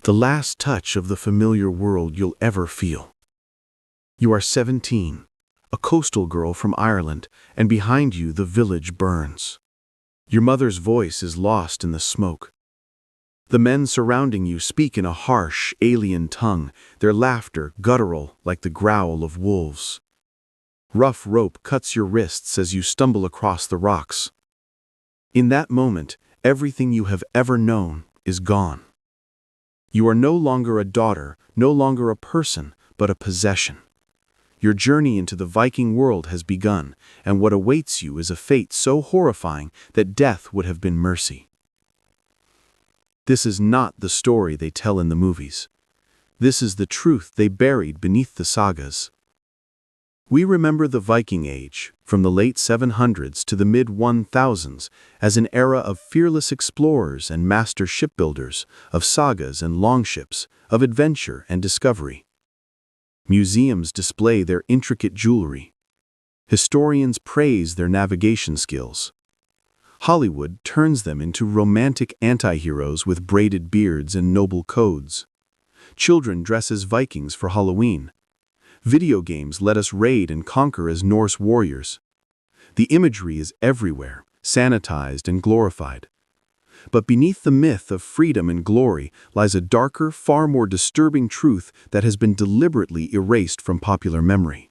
The last touch of the familiar world you'll ever feel. You are 17, a coastal girl from Ireland, and behind you the village burns. Your mother's voice is lost in the smoke. The men surrounding you speak in a harsh, alien tongue, their laughter guttural like the growl of wolves. Rough rope cuts your wrists as you stumble across the rocks. In that moment, everything you have ever known is gone. You are no longer a daughter, no longer a person, but a possession. Your journey into the Viking world has begun, and what awaits you is a fate so horrifying that death would have been mercy. This is not the story they tell in the movies. This is the truth they buried beneath the sagas. We remember the Viking Age, from the late 700s to the mid-1000s, as an era of fearless explorers and master shipbuilders, of sagas and longships, of adventure and discovery. Museums display their intricate jewelry. Historians praise their navigation skills. Hollywood turns them into romantic anti-heroes with braided beards and noble codes. Children dress as Vikings for Halloween. Video games let us raid and conquer as Norse warriors. The imagery is everywhere, sanitized and glorified. But beneath the myth of freedom and glory lies a darker, far more disturbing truth that has been deliberately erased from popular memory.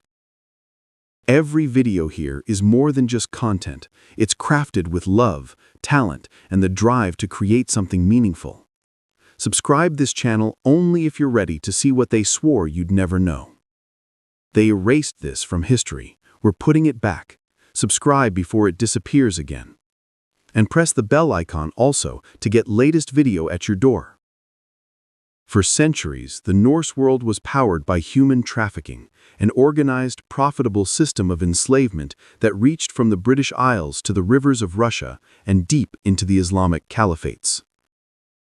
Every video here is more than just content. It's crafted with love, talent, and the drive to create something meaningful. Subscribe this channel only if you're ready to see what they swore you'd never know. They erased this from history. We're putting it back. Subscribe before it disappears again. And press the bell icon also to get latest video at your door. For centuries, the Norse world was powered by human trafficking, an organized, profitable system of enslavement that reached from the British Isles to the rivers of Russia and deep into the Islamic caliphates.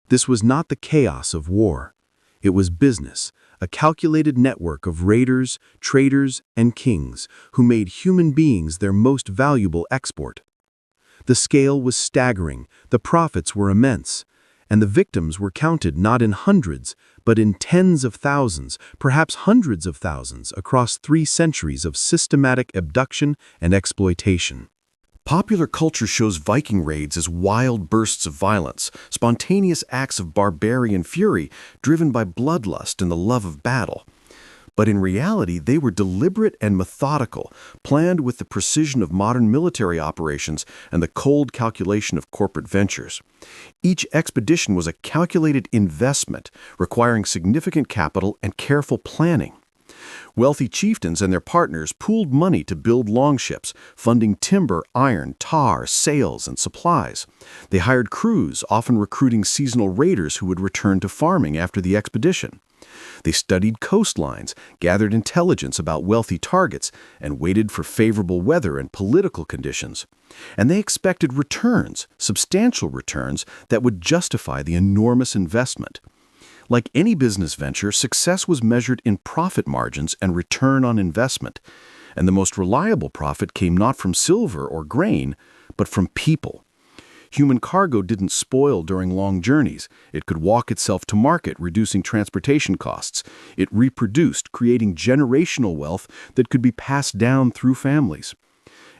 This was not the chaos of war. It was business, a calculated network of raiders, traders, and kings who made human beings their most valuable export. The scale was staggering, the profits were immense, and the victims were counted not in hundreds, but in tens of thousands, perhaps hundreds of thousands, across 3 centuries of systematic abduction and exploitation. Popular culture shows Viking raids as wild bursts of violence, spontaneous acts of barbarian fury driven by bloodlust and the love of battle. But in reality, they were deliberate and methodical, planned with the precision of modern military operations and the cold calculation of corporate ventures. Each expedition was a calculated investment, requiring significant capital and careful planning. Wealthy chieftains and their partners pooled money to build longships, funding timber, iron, tar, sails, and supplies. They hired crews, often recruiting seasonal raiders who would return to farming after the expedition. They studied coastlines, gathered intelligence about wealthy targets, and waited for favorable weather and political conditions. And they expected returns, substantial returns, that would justify the enormous investment. Like any business venture, success was measured in profit margins and return on investment. And the most reliable profit came not from silver or grain, but from people. Human cargo didn't spoil during long journeys. It could walk itself to market, reducing transportation costs. It reproduced, creating generational wealth that could be passed down through families.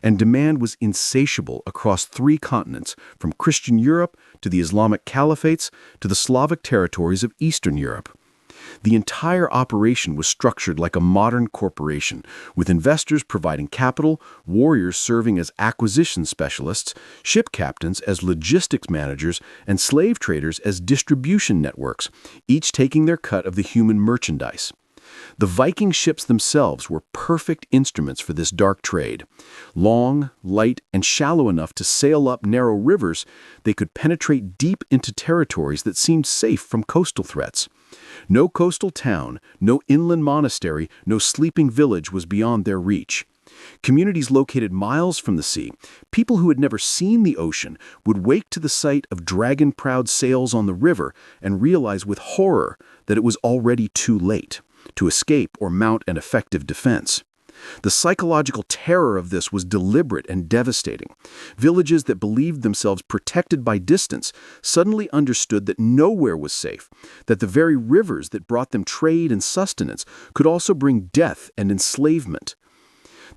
And demand was insatiable across 3 continents, from Christian Europe to the Islamic caliphates to the Slavic territories of Eastern Europe. The entire operation was structured like a modern corporation, with investors providing capital, warriors serving as acquisition specialists, ship captains as logistics managers, and slave traders as distribution networks, each taking their cut of the human merchandise. The Viking ships themselves were perfect instruments for this dark trade. Long, light, and shallow enough to sail up narrow rivers, they could penetrate deep into territories that seemed safe from coastal threats. No coastal town, no inland monastery, no sleeping village was beyond their reach. Communities located miles from the sea, people who had never seen the ocean, would wake to the sight of dragon-proud sails on the river and realize with horror that it was already too late to escape or mount an effective defense. The psychological terror of this was deliberate and devastating. Villages that believed themselves protected by distance suddenly understood that nowhere was safe, that the very rivers that brought them trade and sustenance could also bring death and enslavement.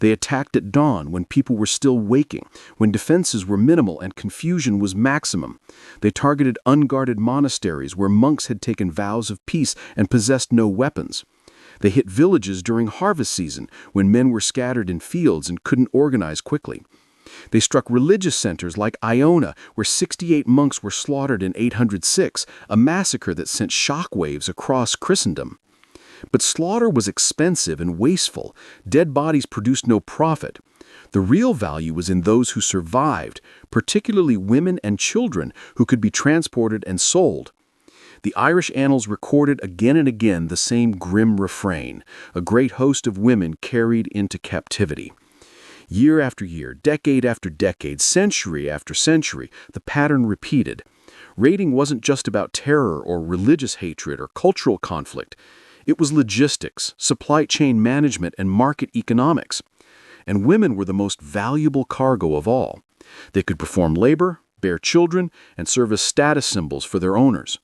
They attacked at dawn when people were still waking, when defenses were minimal and confusion was maximum. They targeted unguarded monasteries where monks had taken vows of peace and possessed no weapons. They hit villages during harvest season when men were scattered in fields and couldn't organize quickly. They struck religious centers like Iona, where 68 monks were slaughtered in 806, a massacre that sent shockwaves across Christendom. But slaughter was expensive and wasteful. Dead bodies produced no profit. The real value was in those who survived, particularly women and children who could be transported and sold. The Irish annals recorded again and again the same grim refrain: a great host of women carried into captivity. Year after year, decade after decade, century after century, the pattern repeated. Raiding wasn't just about terror or religious hatred or cultural conflict. It was logistics, supply chain management, and market economics. And women were the most valuable cargo of all. They could perform labor, bear children, and serve as status symbols for their owners.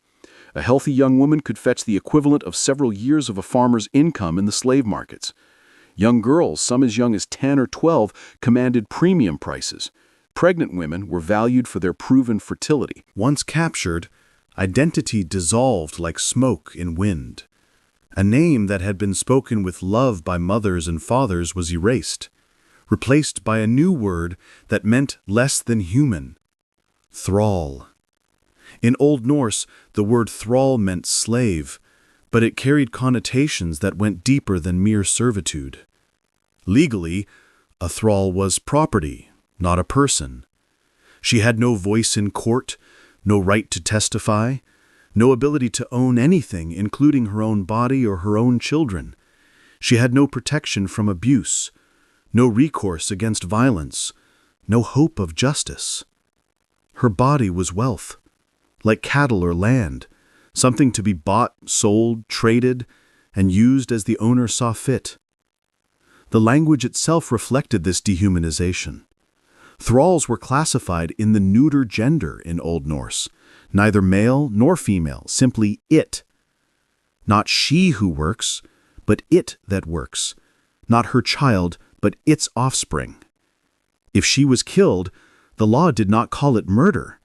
A healthy young woman could fetch the equivalent of several years of a farmer's income in the slave markets. Young girls, some as young as 10 or 12, commanded premium prices. Pregnant women were valued for their proven fertility. Once captured, identity dissolved like smoke in wind. A name that had been spoken with love by mothers and fathers was erased, replaced by a new word that meant less than human: thrall. In Old Norse, the word thrall meant slave, but it carried connotations that went deeper than mere servitude. Legally, a thrall was property, not a person. She had no voice in court, no right to testify, no ability to own anything, including her own body or her own children. She had no protection from abuse, no recourse against violence, no hope of justice. Her body was wealth, like cattle or land, something to be bought, sold, traded, and used as the owner saw fit. The language itself reflected this dehumanization. Thralls were classified in the neuter gender in Old Norse, neither male nor female, simply it. Not she who works, but it that works. Not her child, but its offspring. If she was killed, the law did not call it murder.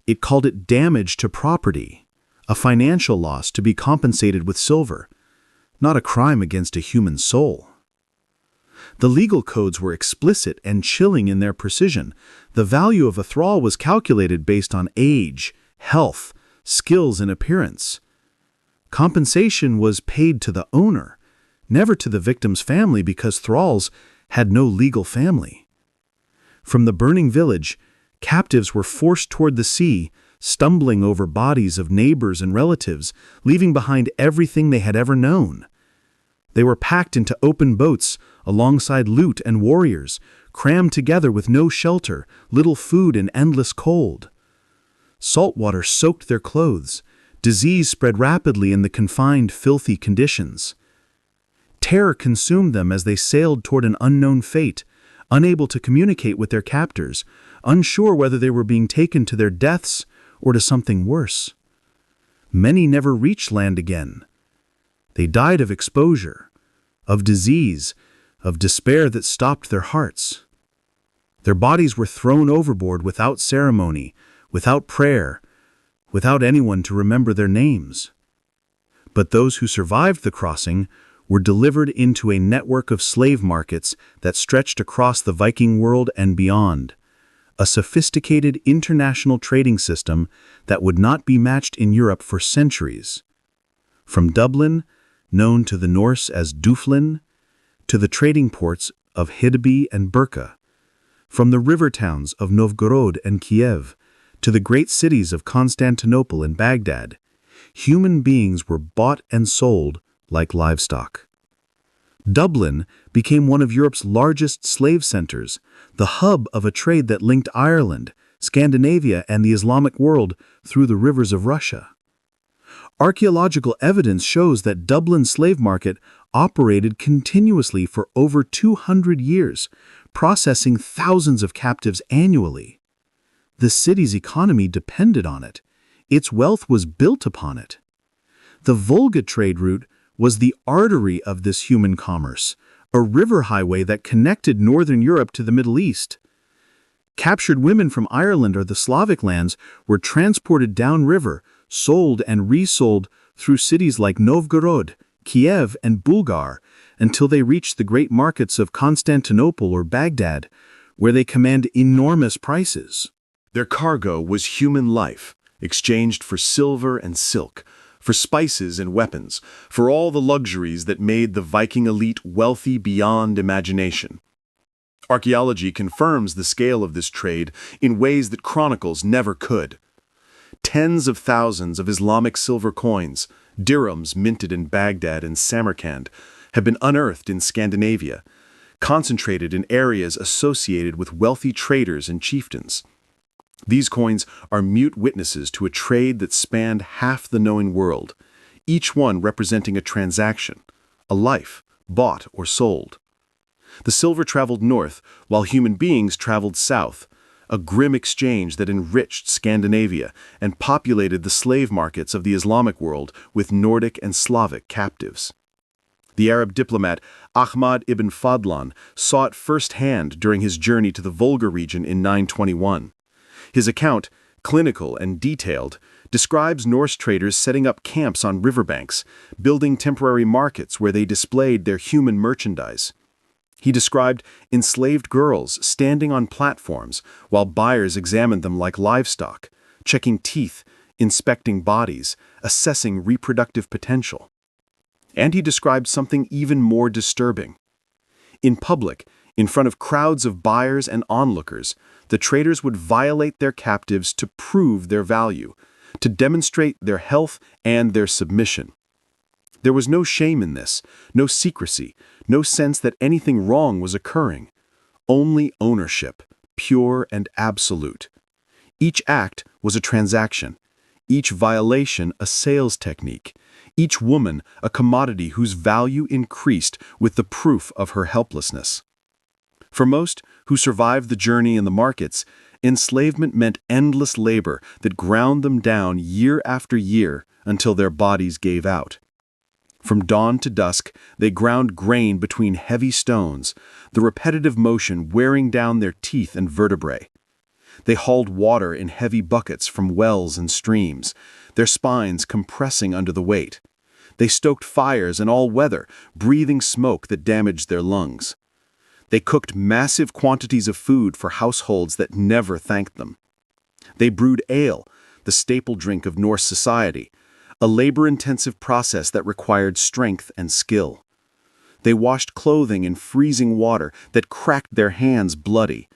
It called it damage to property, a financial loss to be compensated with silver, not a crime against a human soul. The legal codes were explicit and chilling in their precision. The value of a thrall was calculated based on age, health, skills, and appearance. Compensation was paid to the owner, never to the victim's family, because thralls had no legal family. From the burning village, captives were forced toward the sea, stumbling over bodies of neighbors and relatives, leaving behind everything they had ever known. They were packed into open boats alongside loot and warriors, crammed together with no shelter, little food, and endless cold. Salt water soaked their clothes. Disease spread rapidly in the confined, filthy conditions. Terror consumed them as they sailed toward an unknown fate, unable to communicate with their captors, unsure whether they were being taken to their deaths or to something worse. Many never reached land again. They died of exposure, of disease, of despair that stopped their hearts. Their bodies were thrown overboard without ceremony, without prayer, without anyone to remember their names. But those who survived the crossing were delivered into a network of slave markets that stretched across the Viking world and beyond, a sophisticated international trading system that would not be matched in Europe for centuries. From Dublin, known to the Norse as Duflin, to the trading ports of Hideby and Birka, from the river towns of Novgorod and Kiev, to the great cities of Constantinople and Baghdad, human beings were bought and sold like livestock. Dublin became one of Europe's largest slave centers, the hub of a trade that linked Ireland, Scandinavia, and the Islamic world through the rivers of Russia. Archaeological evidence shows that Dublin's slave market operated continuously for over 200 years, processing thousands of captives annually. The city's economy depended on it. Its wealth was built upon it. The Volga trade route was the artery of this human commerce, a river highway that connected northern Europe to the Middle East. Captured women from Ireland or the Slavic lands were transported downriver, sold and resold through cities like Novgorod, Kiev, and Bulgar until they reached the great markets of Constantinople or Baghdad, where they command enormous prices. Their cargo was human life, exchanged for silver and silk, for spices and weapons, for all the luxuries that made the Viking elite wealthy beyond imagination. Archaeology confirms the scale of this trade in ways that chronicles never could. Tens of thousands of Islamic silver coins, dirhams minted in Baghdad and Samarkand, have been unearthed in Scandinavia, concentrated in areas associated with wealthy traders and chieftains. These coins are mute witnesses to a trade that spanned half the known world, each one representing a transaction, a life, bought or sold. The silver traveled north, while human beings traveled south, a grim exchange that enriched Scandinavia and populated the slave markets of the Islamic world with Nordic and Slavic captives. The Arab diplomat Ahmad ibn Fadlan saw it firsthand during his journey to the Volga region in 921. His account, clinical and detailed, describes Norse traders setting up camps on riverbanks, building temporary markets where they displayed their human merchandise. He described enslaved girls standing on platforms while buyers examined them like livestock, checking teeth, inspecting bodies, assessing reproductive potential. And he described something even more disturbing. In public, in front of crowds of buyers and onlookers, the traders would violate their captives to prove their value, to demonstrate their health and their submission. There was no shame in this, no secrecy, no sense that anything wrong was occurring. Only ownership, pure and absolute. Each act was a transaction, each violation a sales technique, each woman a commodity whose value increased with the proof of her helplessness. For most who survived the journey in the markets, enslavement meant endless labor that ground them down year after year until their bodies gave out. From dawn to dusk, they ground grain between heavy stones, the repetitive motion wearing down their teeth and vertebrae. They hauled water in heavy buckets from wells and streams, their spines compressing under the weight. They stoked fires in all weather, breathing smoke that damaged their lungs. They cooked massive quantities of food for households that never thanked them. They brewed ale, the staple drink of Norse society, a labor-intensive process that required strength and skill. They washed clothing in freezing water that cracked their hands bloody.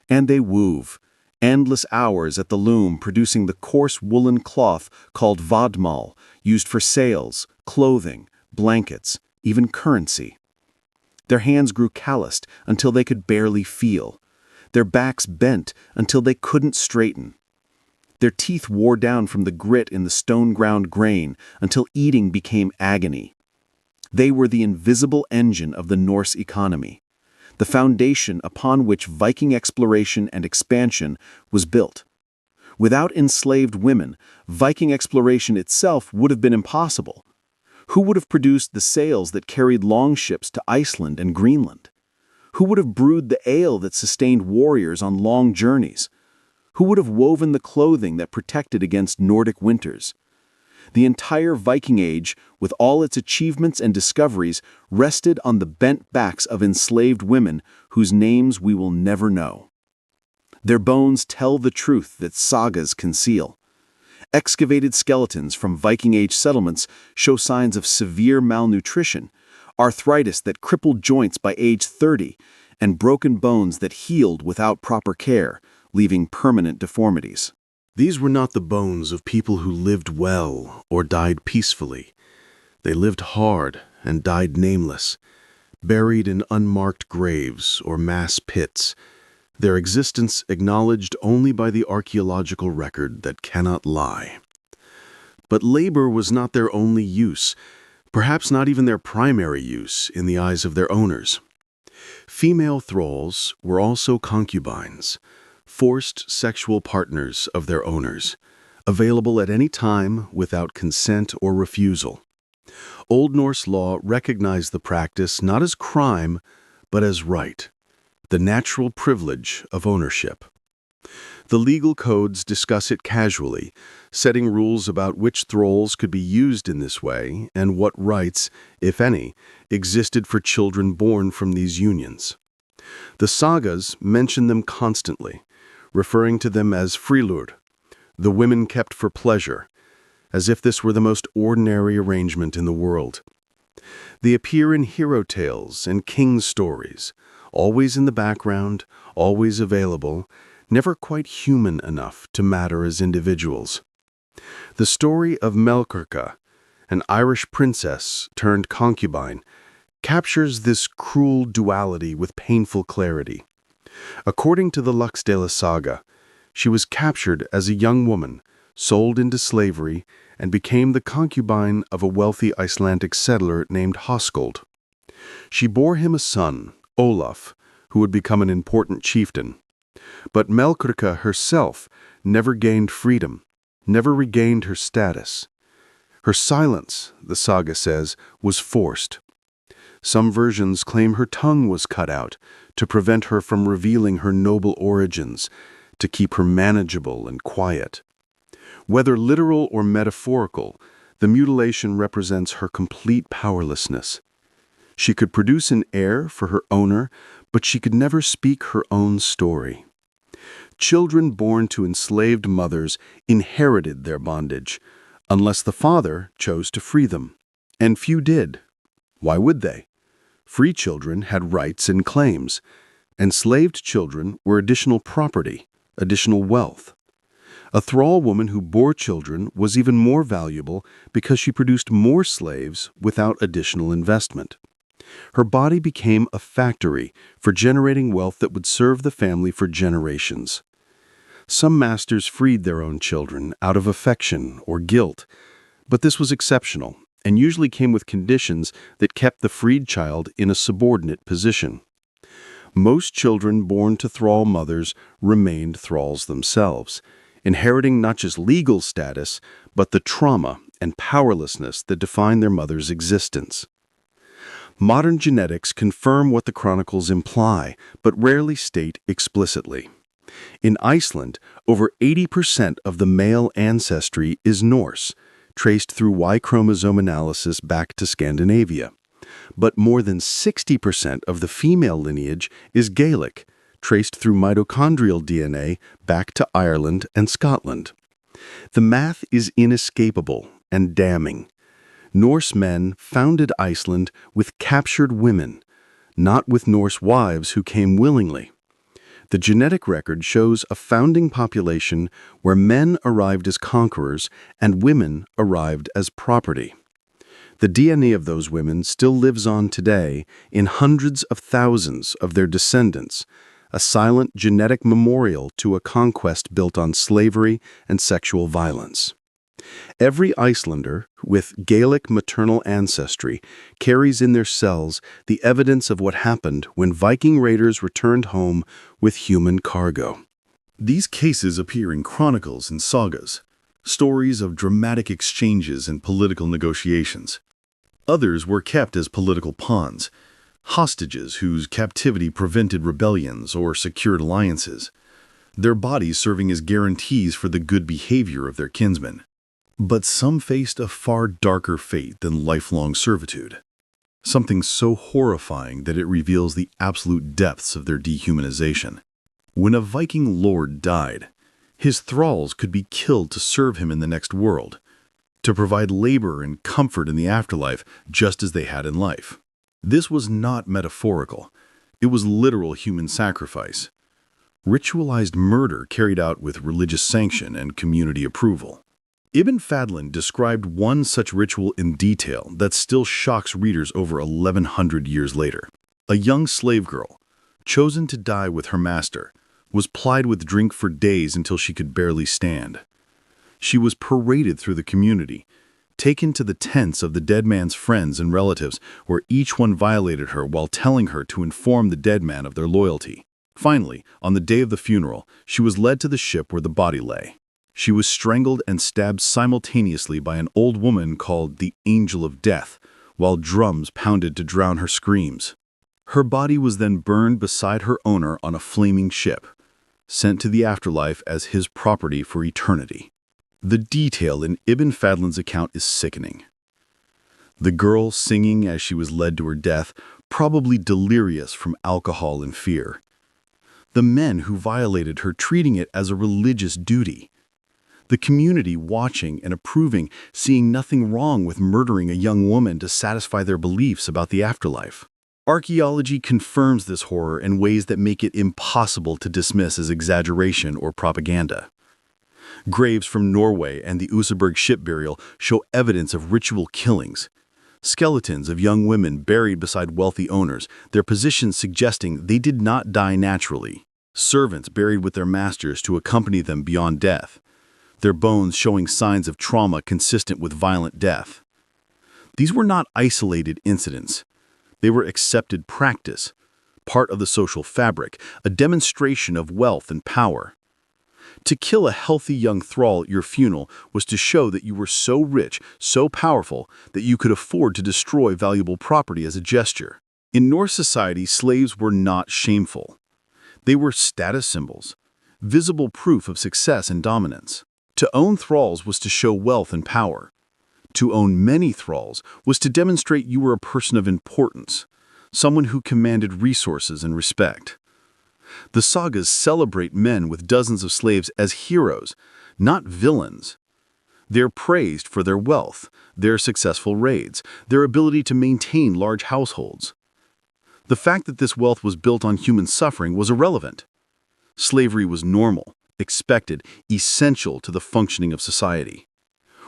And they wove, endless hours at the loom producing the coarse woolen cloth called vadmal, used for sails, clothing, blankets, even currency. Their hands grew calloused until they could barely feel. Their backs bent until they couldn't straighten. Their teeth wore down from the grit in the stone-ground grain until eating became agony. They were the invisible engine of the Norse economy, the foundation upon which Viking exploration and expansion was built. Without enslaved women, Viking exploration itself would have been impossible. Who would have produced the sails that carried longships to Iceland and Greenland? Who would have brewed the ale that sustained warriors on long journeys? Who would have woven the clothing that protected against Nordic winters? The entire Viking Age, with all its achievements and discoveries, rested on the bent backs of enslaved women whose names we will never know. Their bones tell the truth that sagas conceal. Excavated skeletons from Viking Age settlements show signs of severe malnutrition, arthritis that crippled joints by age 30, and broken bones that healed without proper care, leaving permanent deformities. These were not the bones of people who lived well or died peacefully. They lived hard and died nameless, buried in unmarked graves or mass pits, their existence acknowledged only by the archaeological record that cannot lie. But labor was not their only use. perhaps not even their primary use in the eyes of their owners. Female thralls were also concubines, forced sexual partners of their owners, available at any time without consent or refusal. Old Norse law recognized the practice not as crime, but as right, the natural privilege of ownership. The legal codes discuss it casually, setting rules about which thralls could be used in this way and what rights, if any, existed for children born from these unions. The sagas mention them constantly, referring to them as frilur, the women kept for pleasure, as if this were the most ordinary arrangement in the world. They appear in hero tales and king stories, always in the background, always available, never quite human enough to matter as individuals. The story of Melkorka, an Irish princess turned concubine, captures this cruel duality with painful clarity. According to the Laxdæla saga, she was captured as a young woman, sold into slavery, and became the concubine of a wealthy Icelandic settler named Hoskuld. She bore him a son, Olaf, who would become an important chieftain. But Melkorka herself never gained freedom, never regained her status. Her silence, the saga says, was forced. Some versions claim her tongue was cut out to prevent her from revealing her noble origins, to keep her manageable and quiet. Whether literal or metaphorical, the mutilation represents her complete powerlessness. She could produce an heir for her owner, but she could never speak her own story. Children born to enslaved mothers inherited their bondage, unless the father chose to free them. And few did. Why would they? Free children had rights and claims. Enslaved children were additional property, additional wealth. A thrall woman who bore children was even more valuable because she produced more slaves without additional investment. Her body became a factory for generating wealth that would serve the family for generations. Some masters freed their own children out of affection or guilt, but this was exceptional and usually came with conditions that kept the freed child in a subordinate position. Most children born to thrall mothers remained thralls themselves, inheriting not just legal status, but the trauma and powerlessness that defined their mother's existence. Modern genetics confirm what the chronicles imply, but rarely state explicitly. In Iceland, over 80% of the male ancestry is Norse, traced through Y chromosome analysis back to Scandinavia. But more than 60% of the female lineage is Gaelic, traced through mitochondrial DNA back to Ireland and Scotland. The math is inescapable and damning. Norse men founded Iceland with captured women, not with Norse wives who came willingly. The genetic record shows a founding population where men arrived as conquerors and women arrived as property. The DNA of those women still lives on today in hundreds of thousands of their descendants, a silent genetic memorial to a conquest built on slavery and sexual violence. Every Icelander with Gaelic maternal ancestry carries in their cells the evidence of what happened when Viking raiders returned home with human cargo. These cases appear in chronicles and sagas, stories of dramatic exchanges and political negotiations. Others were kept as political pawns, hostages whose captivity prevented rebellions or secured alliances, their bodies serving as guarantees for the good behavior of their kinsmen. But some faced a far darker fate than lifelong servitude, something so horrifying that it reveals the absolute depths of their dehumanization. When a Viking lord died, his thralls could be killed to serve him in the next world, to provide labor and comfort in the afterlife just as they had in life. This was not metaphorical. It was literal human sacrifice. Ritualized murder carried out with religious sanction and community approval. Ibn Fadlan described one such ritual in detail that still shocks readers over 1,100 years later. A young slave girl, chosen to die with her master, was plied with drink for days until she could barely stand. She was paraded through the community, taken to the tents of the dead man's friends and relatives, where each one violated her while telling her to inform the dead man of their loyalty. Finally, on the day of the funeral, she was led to the ship where the body lay. She was strangled and stabbed simultaneously by an old woman called the Angel of Death, while drums pounded to drown her screams. Her body was then burned beside her owner on a flaming ship, sent to the afterlife as his property for eternity. The detail in Ibn Fadlan's account is sickening. The girl singing as she was led to her death, probably delirious from alcohol and fear. The men who violated her treating it as a religious duty. The community watching and approving, seeing nothing wrong with murdering a young woman to satisfy their beliefs about the afterlife. Archaeology confirms this horror in ways that make it impossible to dismiss as exaggeration or propaganda. Graves from Norway and the Oseberg ship burial show evidence of ritual killings. Skeletons of young women buried beside wealthy owners, their positions suggesting they did not die naturally. Servants buried with their masters to accompany them beyond death, their bones showing signs of trauma consistent with violent death. These were not isolated incidents. They were accepted practice, part of the social fabric, a demonstration of wealth and power. To kill a healthy young thrall at your funeral was to show that you were so rich, so powerful, that you could afford to destroy valuable property as a gesture. In Norse society, slaves were not shameful. They were status symbols, visible proof of success and dominance. To own thralls was to show wealth and power. To own many thralls was to demonstrate you were a person of importance, someone who commanded resources and respect. The sagas celebrate men with dozens of slaves as heroes, not villains. They're praised for their wealth, their successful raids, their ability to maintain large households. The fact that this wealth was built on human suffering was irrelevant. Slavery was normal, expected, essential to the functioning of society.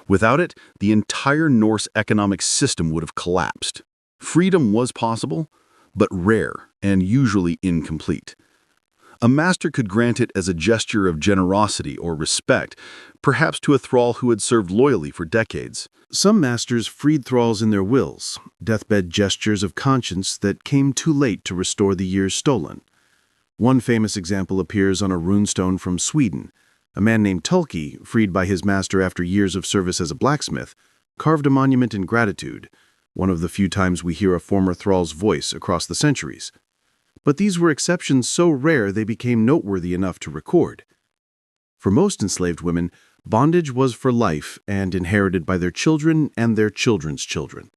Without it, the entire Norse economic system would have collapsed. Freedom was possible, but rare and usually incomplete. A master could grant it as a gesture of generosity or respect, perhaps to a thrall who had served loyally for decades. Some masters freed thralls in their wills, deathbed gestures of conscience that came too late to restore the years stolen. One famous example appears on a runestone from Sweden. A man named Tulki, freed by his master after years of service as a blacksmith, carved a monument in gratitude, one of the few times we hear a former thrall's voice across the centuries. But these were exceptions so rare they became noteworthy enough to record. For most enslaved women, bondage was for life and inherited by their children and their children's children.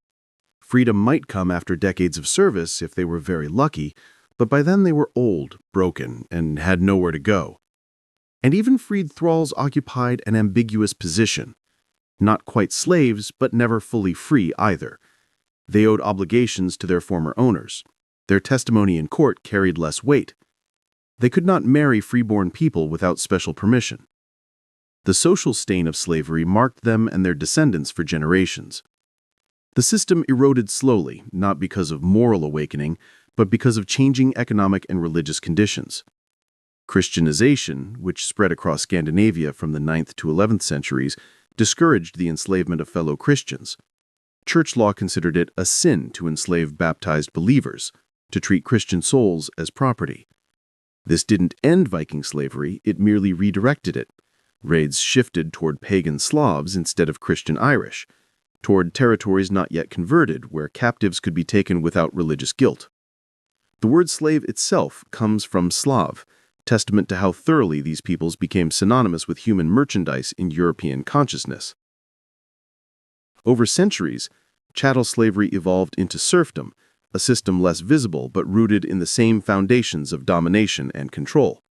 Freedom might come after decades of service if they were very lucky, but by then they were old, broken, and had nowhere to go. And even freed thralls occupied an ambiguous position. Not quite slaves, but never fully free either. They owed obligations to their former owners. Their testimony in court carried less weight. They could not marry freeborn people without special permission. The social stain of slavery marked them and their descendants for generations. The system eroded slowly, not because of moral awakening, but because of changing economic and religious conditions. Christianization, which spread across Scandinavia from the 9th to 11th centuries, discouraged the enslavement of fellow Christians. Church law considered it a sin to enslave baptized believers, to treat Christian souls as property. This didn't end Viking slavery, it merely redirected it. Raids shifted toward pagan Slavs instead of Christian Irish, toward territories not yet converted where captives could be taken without religious guilt. The word slave itself comes from Slav, testament to how thoroughly these peoples became synonymous with human merchandise in European consciousness. Over centuries, chattel slavery evolved into serfdom, a system less visible but rooted in the same foundations of domination and control.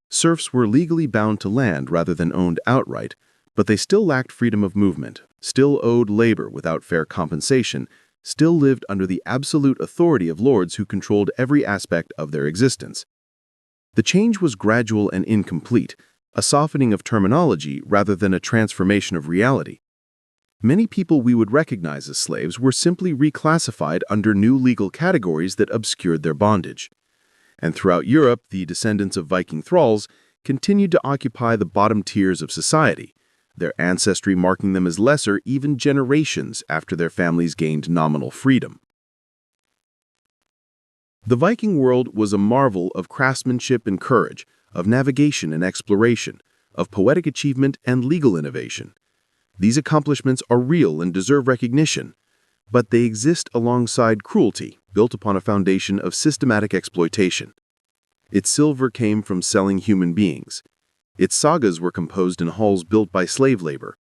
Serfs were legally bound to land rather than owned outright, but they still lacked freedom of movement, still owed labor without fair compensation, still lived under the absolute authority of lords who controlled every aspect of their existence. The change was gradual and incomplete, a softening of terminology rather than a transformation of reality. Many people we would recognize as slaves were simply reclassified under new legal categories that obscured their bondage. And throughout Europe, the descendants of Viking thralls continued to occupy the bottom tiers of society, their ancestry marking them as lesser even generations after their families gained nominal freedom. The Viking world was a marvel of craftsmanship and courage, of navigation and exploration, of poetic achievement and legal innovation. These accomplishments are real and deserve recognition, but they exist alongside cruelty, built upon a foundation of systematic exploitation. Its silver came from selling human beings. Its sagas were composed in halls built by slave labor.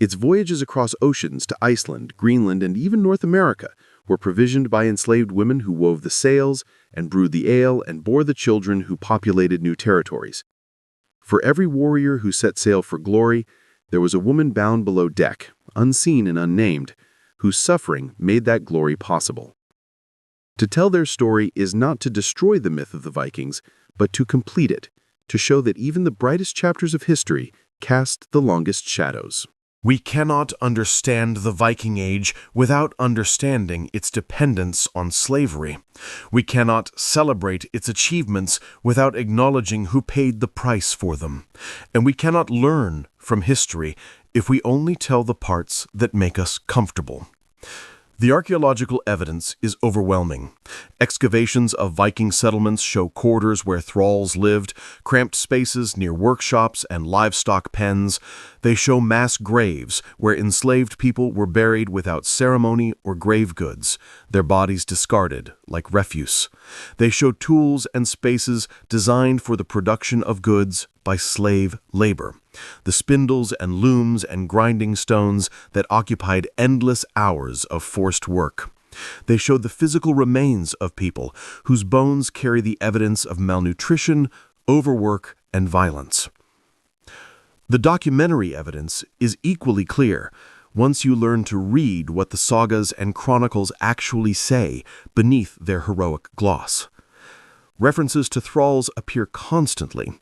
Its voyages across oceans to Iceland, Greenland, and even North America were provisioned by enslaved women who wove the sails and brewed the ale and bore the children who populated new territories. For every warrior who set sail for glory, there was a woman bound below deck, unseen and unnamed, whose suffering made that glory possible. To tell their story is not to destroy the myth of the Vikings, but to complete it, to show that even the brightest chapters of history cast the longest shadows. We cannot understand the Viking Age without understanding its dependence on slavery. We cannot celebrate its achievements without acknowledging who paid the price for them. And we cannot learn from history if we only tell the parts that make us comfortable. The archaeological evidence is overwhelming. Excavations of Viking settlements show quarters where thralls lived, cramped spaces near workshops and livestock pens. They show mass graves where enslaved people were buried without ceremony or grave goods, their bodies discarded like refuse. They show tools and spaces designed for the production of goods by slave labor. The spindles and looms and grinding stones that occupied endless hours of forced work. They show the physical remains of people whose bones carry the evidence of malnutrition, overwork, and violence. The documentary evidence is equally clear once you learn to read what the sagas and chronicles actually say beneath their heroic gloss. References to thralls appear constantly,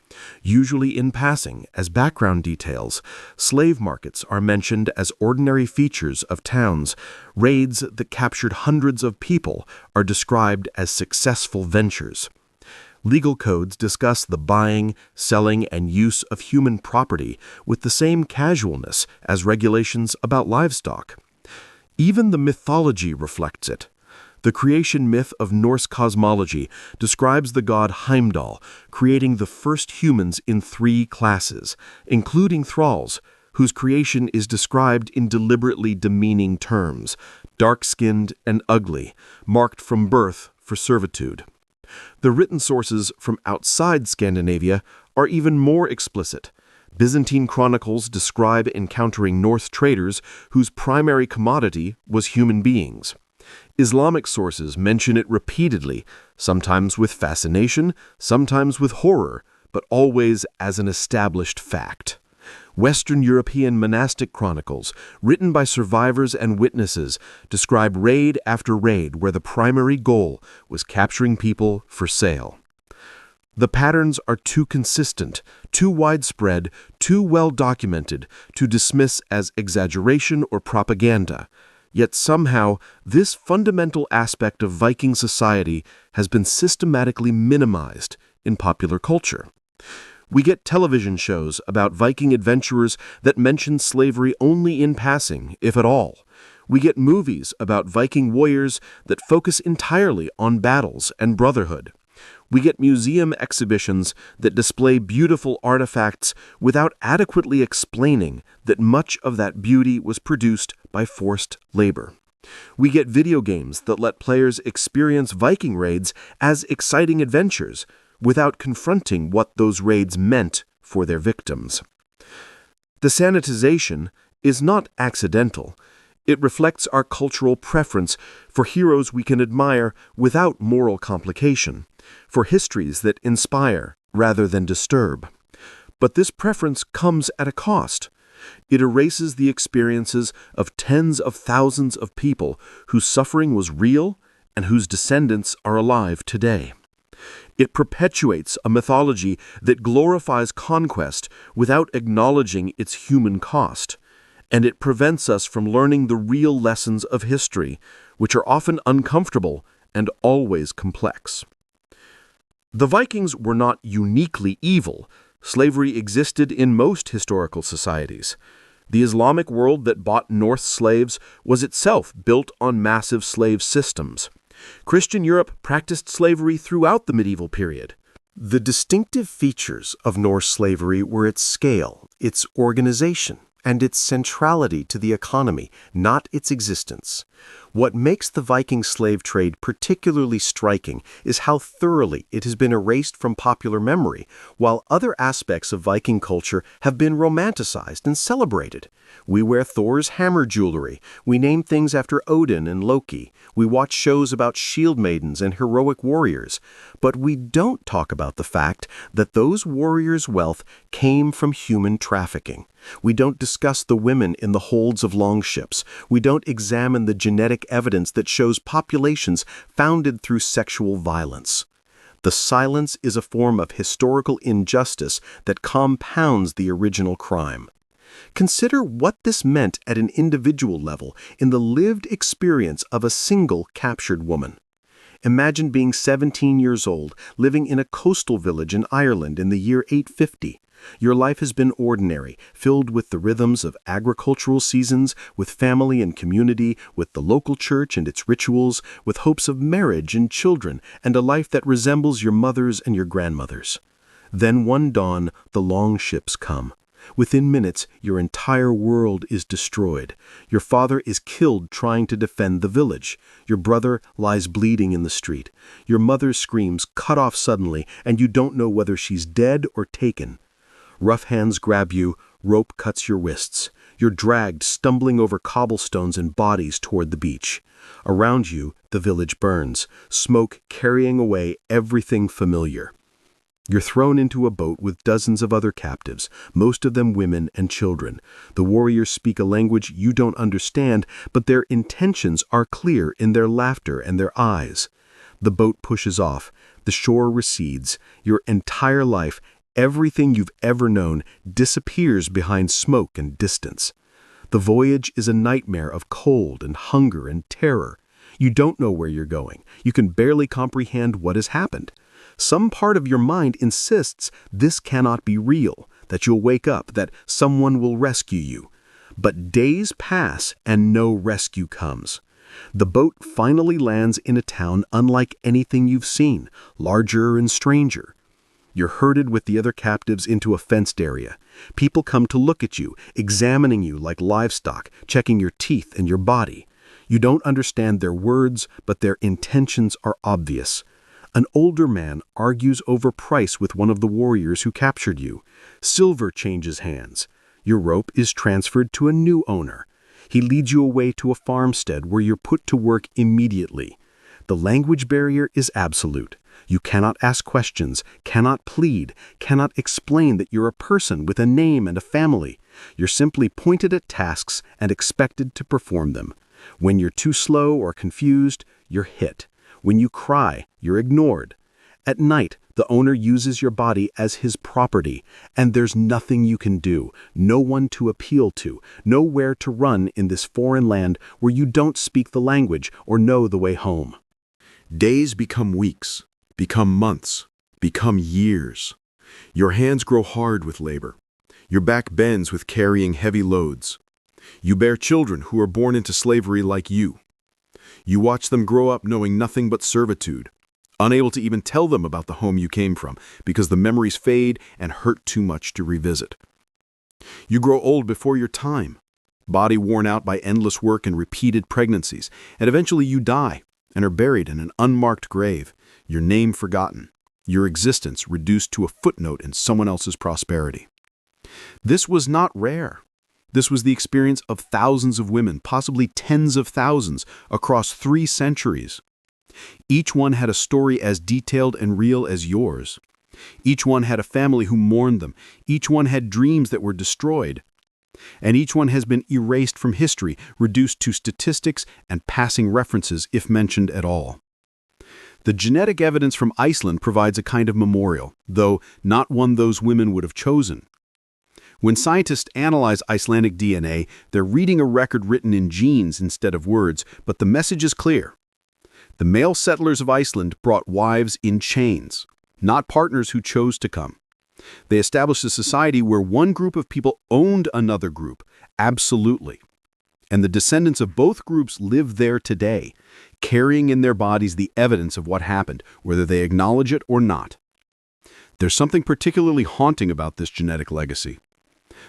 usually in passing as background details. Slave markets are mentioned as ordinary features of towns. Raids that captured hundreds of people are described as successful ventures. Legal codes discuss the buying, selling, and use of human property with the same casualness as regulations about livestock. Even the mythology reflects it. The creation myth of Norse cosmology describes the god Heimdall creating the first humans in 3 classes, including thralls, whose creation is described in deliberately demeaning terms, dark-skinned and ugly, marked from birth for servitude. The written sources from outside Scandinavia are even more explicit. Byzantine chronicles describe encountering Norse traders whose primary commodity was human beings. Islamic sources mention it repeatedly, sometimes with fascination, sometimes with horror, but always as an established fact. Western European monastic chronicles, written by survivors and witnesses, describe raid after raid where the primary goal was capturing people for sale. The patterns are too consistent, too widespread, too well documented to dismiss as exaggeration or propaganda. Yet somehow, this fundamental aspect of Viking society has been systematically minimized in popular culture. We get television shows about Viking adventurers that mention slavery only in passing, if at all. We get movies about Viking warriors that focus entirely on battles and brotherhood. We get museum exhibitions that display beautiful artifacts without adequately explaining that much of that beauty was produced by forced labor. We get video games that let players experience Viking raids as exciting adventures without confronting what those raids meant for their victims. The sanitization is not accidental. It reflects our cultural preference for heroes we can admire without moral complication, for histories that inspire rather than disturb. But this preference comes at a cost. It erases the experiences of tens of thousands of people whose suffering was real and whose descendants are alive today. It perpetuates a mythology that glorifies conquest without acknowledging its human cost. And it prevents us from learning the real lessons of history, which are often uncomfortable and always complex. The Vikings were not uniquely evil, Slavery existed in most historical societies. The Islamic world that bought North slaves was itself built on massive slave systems. Christian Europe practiced slavery throughout the medieval period. The distinctive features of Norse slavery were its scale, its organization, and its centrality to the economy, not its existence. What makes the Viking slave trade particularly striking is how thoroughly it has been erased from popular memory, while other aspects of Viking culture have been romanticized and celebrated. We wear Thor's hammer jewelry, we name things after Odin and Loki, we watch shows about shield maidens and heroic warriors, but we don't talk about the fact that those warriors' wealth came from human trafficking. We don't discuss the women in the holds of longships. We don't examine the genetic evidence that shows populations founded through sexual violence. The silence is a form of historical injustice that compounds the original crime. Consider what this meant at an individual level in the lived experience of a single captured woman. Imagine being 17 years old, living in a coastal village in Ireland in the year 850. Your life has been ordinary, filled with the rhythms of agricultural seasons, with family and community, with the local church and its rituals, with hopes of marriage and children, and a life that resembles your mother's and your grandmother's. Then one dawn, the longships come. Within minutes, your entire world is destroyed. Your father is killed trying to defend the village. Your brother lies bleeding in the street. Your mother's screams cut off suddenly, and you don't know whether she's dead or taken. Rough hands grab you, rope cuts your wrists. You're dragged, stumbling over cobblestones and bodies toward the beach. Around you, the village burns, smoke carrying away everything familiar. You're thrown into a boat with dozens of other captives, most of them women and children. The warriors speak a language you don't understand, but their intentions are clear in their laughter and their eyes. The boat pushes off. The shore recedes. Your entire life, everything you've ever known, disappears behind smoke and distance. The voyage is a nightmare of cold and hunger and terror. You don't know where you're going. You can barely comprehend what has happened. Some part of your mind insists this cannot be real, that you'll wake up, that someone will rescue you. But days pass and no rescue comes. The boat finally lands in a town unlike anything you've seen, larger and stranger. You're herded with the other captives into a fenced area. People come to look at you, examining you like livestock, checking your teeth and your body. You don't understand their words, but their intentions are obvious. An older man argues over price with one of the warriors who captured you. Silver changes hands. Your rope is transferred to a new owner. He leads you away to a farmstead where you're put to work immediately. The language barrier is absolute. You cannot ask questions, cannot plead, cannot explain that you're a person with a name and a family. You're simply pointed at tasks and expected to perform them. When you're too slow or confused, you're hit. When you cry, you're ignored. At night, the owner uses your body as his property, and there's nothing you can do, no one to appeal to, nowhere to run in this foreign land where you don't speak the language or know the way home. Days become weeks, become months, become years. Your hands grow hard with labor. Your back bends with carrying heavy loads. You bear children who are born into slavery like you. You watch them grow up knowing nothing but servitude, unable to even tell them about the home you came from because the memories fade and hurt too much to revisit. You grow old before your time, body worn out by endless work and repeated pregnancies, and eventually you die and are buried in an unmarked grave, your name forgotten, your existence reduced to a footnote in someone else's prosperity. This was not rare. This was the experience of thousands of women, possibly tens of thousands, across 3 centuries. Each one had a story as detailed and real as yours. Each one had a family who mourned them. Each one had dreams that were destroyed. And each one has been erased from history, reduced to statistics and passing references if mentioned at all. The genetic evidence from Iceland provides a kind of memorial, though not one those women would have chosen. When scientists analyze Icelandic DNA, they're reading a record written in genes instead of words, but the message is clear. The male settlers of Iceland brought wives in chains, not partners who chose to come. They established a society where one group of people owned another group, absolutely. And the descendants of both groups live there today, carrying in their bodies the evidence of what happened, whether they acknowledge it or not. There's something particularly haunting about this genetic legacy.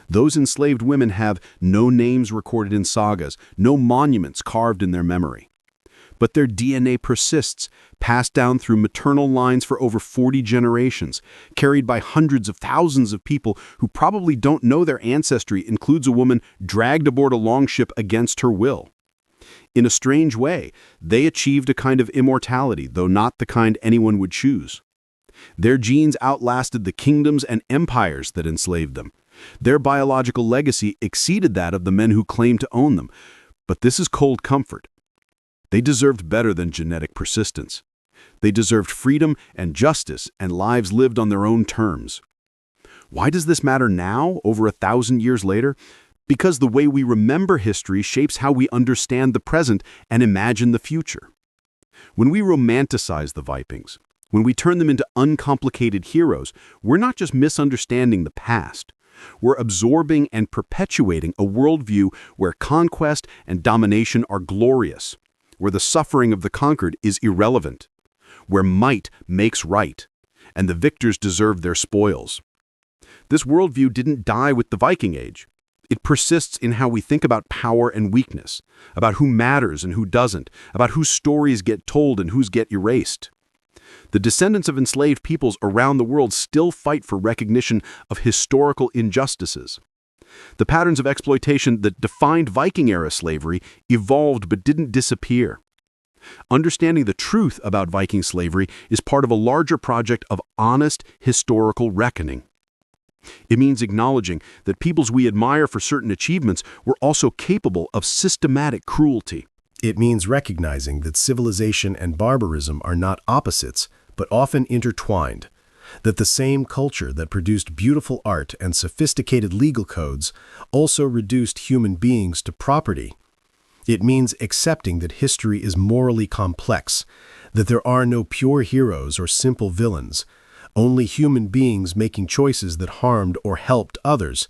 Those enslaved women have no names recorded in sagas, no monuments carved in their memory. But their DNA persists, passed down through maternal lines for over 40 generations, carried by hundreds of thousands of people who probably don't know their ancestry includes a woman dragged aboard a longship against her will. In a strange way, they achieved a kind of immortality, though not the kind anyone would choose. Their genes outlasted the kingdoms and empires that enslaved them. Their biological legacy exceeded that of the men who claimed to own them. But this is cold comfort. They deserved better than genetic persistence. They deserved freedom and justice and lives lived on their own terms. Why does this matter now, over 1,000 years later? Because the way we remember history shapes how we understand the present and imagine the future. When we romanticize the Vikings, when we turn them into uncomplicated heroes, we're not just misunderstanding the past. We're absorbing and perpetuating a worldview where conquest and domination are glorious, where the suffering of the conquered is irrelevant, where might makes right, and the victors deserve their spoils. This worldview didn't die with the Viking Age. It persists in how we think about power and weakness, about who matters and who doesn't, about whose stories get told and whose get erased. The descendants of enslaved peoples around the world still fight for recognition of historical injustices. The patterns of exploitation that defined Viking-era slavery evolved but didn't disappear. Understanding the truth about Viking slavery is part of a larger project of honest historical reckoning. It means acknowledging that peoples we admire for certain achievements were also capable of systematic cruelty. It means recognizing that civilization and barbarism are not opposites, but often intertwined. That the same culture that produced beautiful art and sophisticated legal codes also reduced human beings to property. It means accepting that history is morally complex, that there are no pure heroes or simple villains, only human beings making choices that harmed or helped others.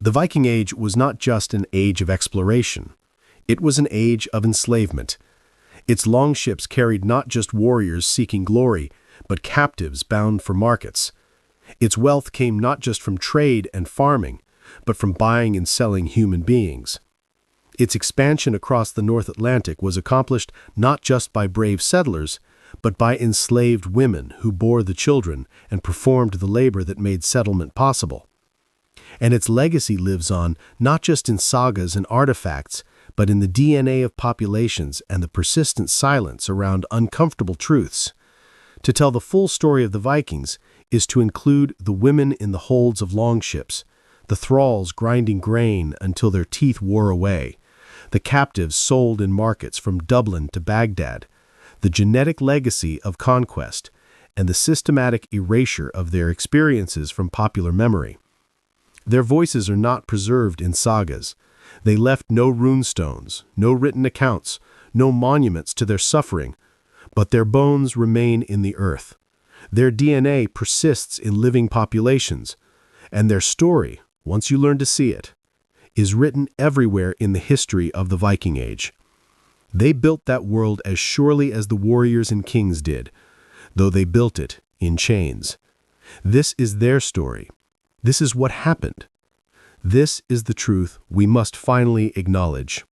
The Viking Age was not just an age of exploration. It was an age of enslavement. Its longships carried not just warriors seeking glory, but captives bound for markets. Its wealth came not just from trade and farming, but from buying and selling human beings. Its expansion across the North Atlantic was accomplished not just by brave settlers, but by enslaved women who bore the children and performed the labor that made settlement possible. And its legacy lives on not just in sagas and artifacts, but in the DNA of populations and the persistent silence around uncomfortable truths. To tell the full story of the Vikings is to include the women in the holds of longships, the thralls grinding grain until their teeth wore away, the captives sold in markets from Dublin to Baghdad, the genetic legacy of conquest, and the systematic erasure of their experiences from popular memory. Their voices are not preserved in sagas. They left no runestones, no written accounts, no monuments to their suffering, but their bones remain in the earth. Their DNA persists in living populations, and their story, once you learn to see it, is written everywhere in the history of the Viking Age. They built that world as surely as the warriors and kings did, though they built it in chains. This is their story. This is what happened. This is the truth we must finally acknowledge.